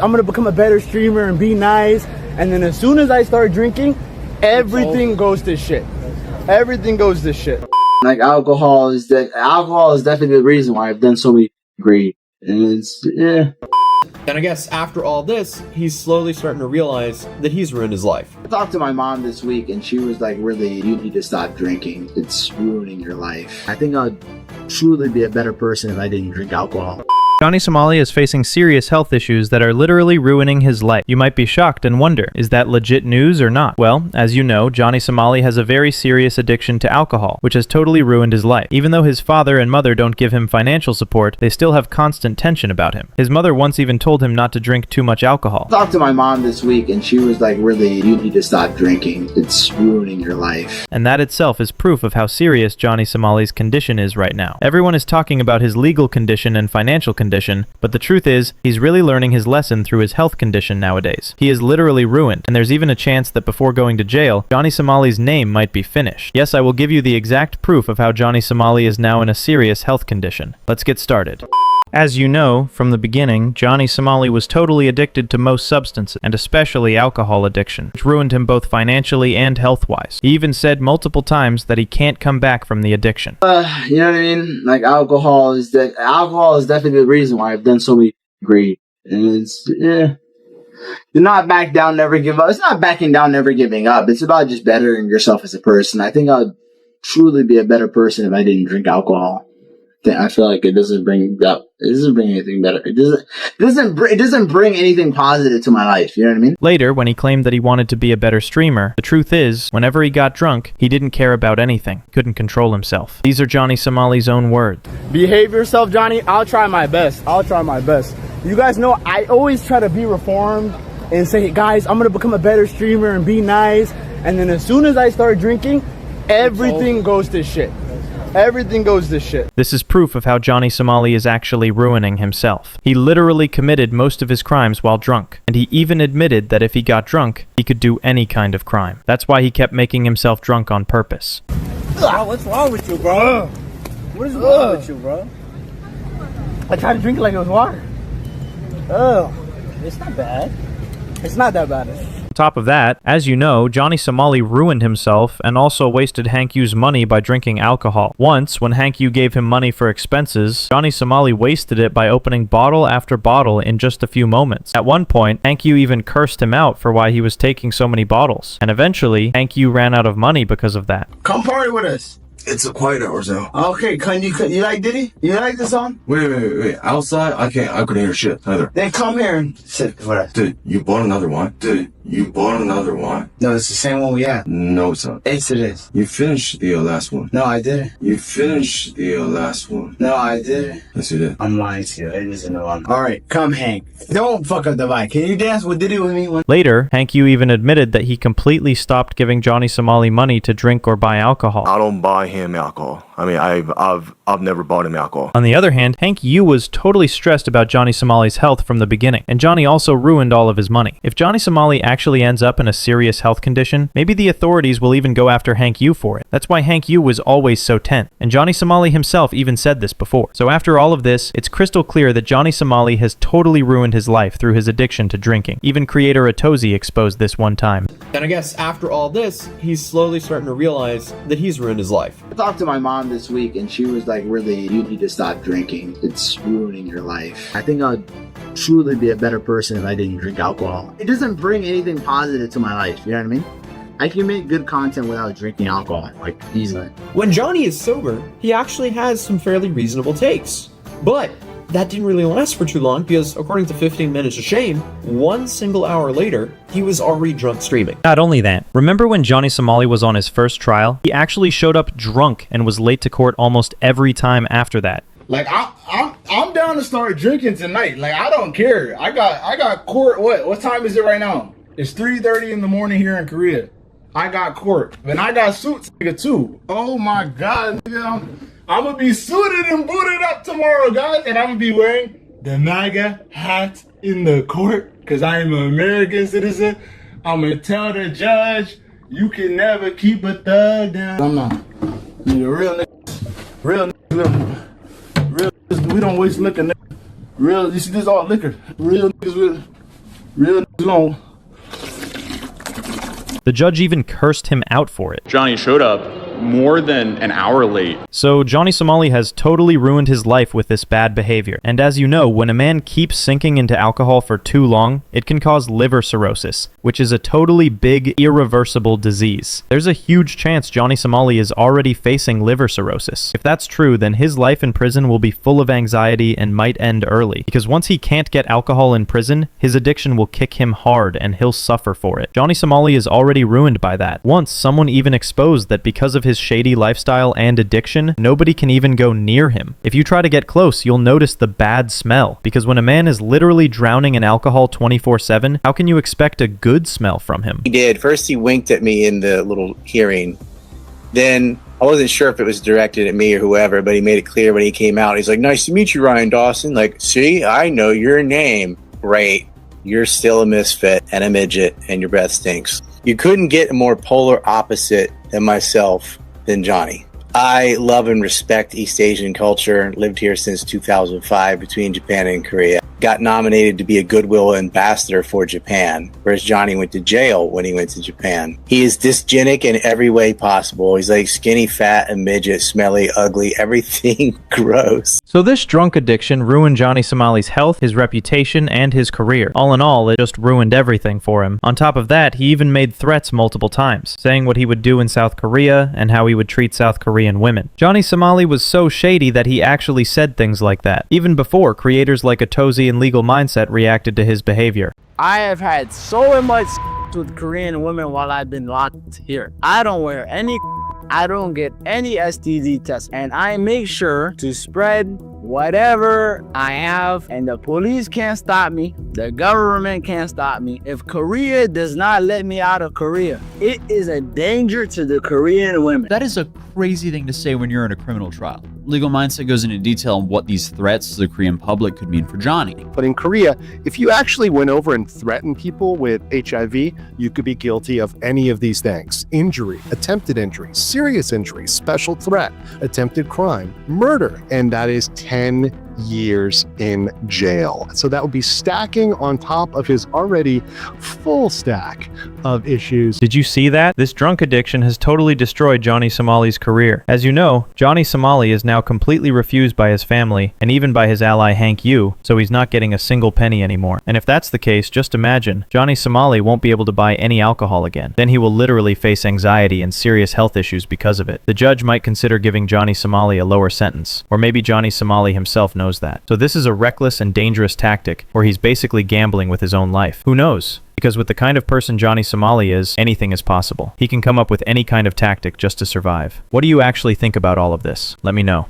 I'm gonna become a better streamer and be nice. And then as soon as I start drinking, everything goes to shit. Everything goes to shit. Like alcohol is definitely the reason why I've done so many great. And it's And I guess after all this, he's slowly starting to realize that he's ruined his life. I talked to my mom this week and she was like, really, you need to stop drinking. It's ruining your life. I think I'd truly be a better person if I didn't drink alcohol. Johnny Somali is facing serious health issues that are literally ruining his life. You might be shocked and wonder, is that legit news or not? Well, as you know, Johnny Somali has a very serious addiction to alcohol, which has totally ruined his life. Even though his father and mother don't give him financial support, they still have constant tension about him. His mother once even told him not to drink too much alcohol. I talked to my mom this week and she was like, really, you need to stop drinking. It's ruining your life. And that itself is proof of how serious Johnny Somali's condition is right now. Everyone is talking about his legal condition and financial condition, but the truth is, he's really learning his lesson through his health condition nowadays. He is literally ruined, and there's even a chance that before going to jail, Johnny Somali's name might be finished. Yes, I will give you the exact proof of how Johnny Somali is now in a serious health condition. Let's get started. As you know, from the beginning, Johnny Somali was totally addicted to most substances, and especially alcohol addiction, which ruined him both financially and health-wise. He even said multiple times that he can't come back from the addiction. You know what I mean? Like alcohol is definitely the reason why I've done so many great. And it's do not back down, never give up. It's not backing down, never giving up. It's about just bettering yourself as a person. I think I'd truly be a better person if I didn't drink alcohol. I feel like it doesn't bring anything better. It doesn't bring anything positive to my life. You know what I mean? Later, when he claimed that he wanted to be a better streamer, the truth is, whenever he got drunk, he didn't care about anything, couldn't control himself. These are Johnny Somali's own words. Behave yourself, Johnny. I'll try my best. I'll try my best. You guys know I always try to be reformed and say, hey, guys, I'm gonna become a better streamer and be nice. And then as soon as I start drinking, everything goes to shit. Everything goes to shit. This is proof of how Johnny Somali is actually ruining himself. He literally committed most of his crimes while drunk, and he even admitted that if he got drunk, he could do any kind of crime. That's why he kept making himself drunk on purpose. What's wrong with you, bro? What is wrong with you, bro? I tried to drink it like it was water. Oh, it's not bad. It's not that bad. On top of that, as you know, Johnny Somali ruined himself and also wasted Hank Yoo's money by drinking alcohol. Once, when Hank Yoo gave him money for expenses, Johnny Somali wasted it by opening bottle after bottle in just a few moments. At one point, Hank Yoo even cursed him out for why he was taking so many bottles. And eventually, Hank Yoo ran out of money because of that. Come party with us. It's a quiet hour, so. Okay, you like Diddy? You like the song? Wait. Outside, I couldn't hear shit either. Then come here and sit with us. Dude, you bought another one? No, it's the same one we had. No, it's not. Yes, it is. You finished the last one. No, I didn't. You finished the last one. No, I didn't. Yes, you did. I'm lying to you. It isn't the one. Alright, come Hank. Don't fuck up the vibe. Can you dance with Diddy with me? Later, Hank Yoo even admitted that he completely stopped giving Johnny Somali money to drink or buy alcohol. I don't buy him alcohol. I mean, I've never bought him alcohol. On the other hand, Hank Yoo was totally stressed about Johnny Somali's health from the beginning, and Johnny also ruined all of his money. If Johnny Somali actually ends up in a serious health condition, maybe the authorities will even go after Hank Yoo for it. That's why Hank Yoo was always so tense, and Johnny Somali himself even said this before. So after all of this, it's crystal clear that Johnny Somali has totally ruined his life through his addiction to drinking. Even creator Atozy exposed this one time. And I guess after all this, he's slowly starting to realize that he's ruined his life. I talked to my mom this week and she was like, really, you need to stop drinking. It's ruining your life. I think I'd truly be a better person if I didn't drink alcohol. It doesn't bring anything positive to my life. You know what I mean? I can make good content without drinking alcohol, like easily. When Johnny is sober, he actually has some fairly reasonable takes. But that didn't really last for too long because, according to 15 Minutes of Shame, 1 single hour later, he was already drunk streaming. Not only that, remember when Johnny Somali was on his first trial? He actually showed up drunk and was late to court almost every time after that. Like I'm down to start drinking tonight. Like I don't care. I got court. What time is it right now? It's 3:30 in the morning here in Korea. I got court. And I got suits nigga too. Oh my god, nigga. I'm gonna be suited and booted up tomorrow, guys, and I'm gonna be wearing the MAGA hat in the court because I am an American citizen. I'm gonna tell the judge, you can never keep a thug down. I'm not. Nigga, real niggas, we don't waste liquor, nigga. Real, this is all liquor. Real niggas, Real long. The judge even cursed him out for it. Johnny showed up more than an hour late. So Johnny Somali has totally ruined his life with this bad behavior. And as you know, when a man keeps sinking into alcohol for too long, it can cause liver cirrhosis, which is a totally big, irreversible disease. There's a huge chance Johnny Somali is already facing liver cirrhosis. If that's true, then his life in prison will be full of anxiety and might end early, because once he can't get alcohol in prison, his addiction will kick him hard and he'll suffer for it. Johnny Somali is already ruined by that. Once, someone even exposed that because of his shady lifestyle and addiction, nobody can even go near him. If you try to get close, you'll notice the bad smell, because when a man is literally drowning in alcohol 24/7, how can you expect a good smell from him? He did. First, he winked at me in the little hearing. Then, I wasn't sure if it was directed at me or whoever, but he made it clear when he came out. He's like, "Nice to meet you, Ryan Dawson." Like, see, I know your name. Great. You're still a misfit and a midget, and your breath stinks. You couldn't get a more polar opposite than myself than Johnny. I love and respect East Asian culture. Lived here since 2005 between Japan and Korea. Got nominated to be a Goodwill ambassador for Japan, whereas Johnny went to jail when he went to Japan. He is dysgenic in every way possible. He's like skinny, fat, a midget, smelly, ugly, everything gross. So this drunk addiction ruined Johnny Somali's health, his reputation, and his career. All in all, it just ruined everything for him. On top of that, he even made threats multiple times, saying what he would do in South Korea and how he would treat South Korean women. Johnny Somali was so shady that he actually said things like that, even before creators like Atozy and Legal Mindset reacted to his behavior. I have had so much with Korean women while I've been locked here. I don't wear any, I don't get any STD tests, and I make sure to spread whatever I have, and the police can't stop me. The government can't stop me. If Korea does not let me out of Korea, it is a danger to the Korean women. That is a crazy thing to say when you're in a criminal trial. Legal Mindset goes into detail on what these threats to the Korean public could mean for Johnny. But in Korea, if you actually went over and threatened people with HIV, you could be guilty of any of these things: injury, attempted injury, serious injury, special threat, attempted crime, murder, and that is 10 years in jail. So that would be stacking on top of his already full stack of issues. Did you see that? This drunk addiction has totally destroyed Johnny Somali's career. As you know, Johnny Somali is now completely refused by his family and even by his ally Hank Yoo, so he's not getting a single penny anymore. And if that's the case, just imagine, Johnny Somali won't be able to buy any alcohol again. Then he will literally face anxiety and serious health issues because of it. The judge might consider giving Johnny Somali a lower sentence, or maybe Johnny Somali himself knows that. So this is a reckless and dangerous tactic where he's basically gambling with his own life. Who knows? Because with the kind of person Johnny Somali is, anything is possible. He can come up with any kind of tactic just to survive. What do you actually think about all of this? Let me know.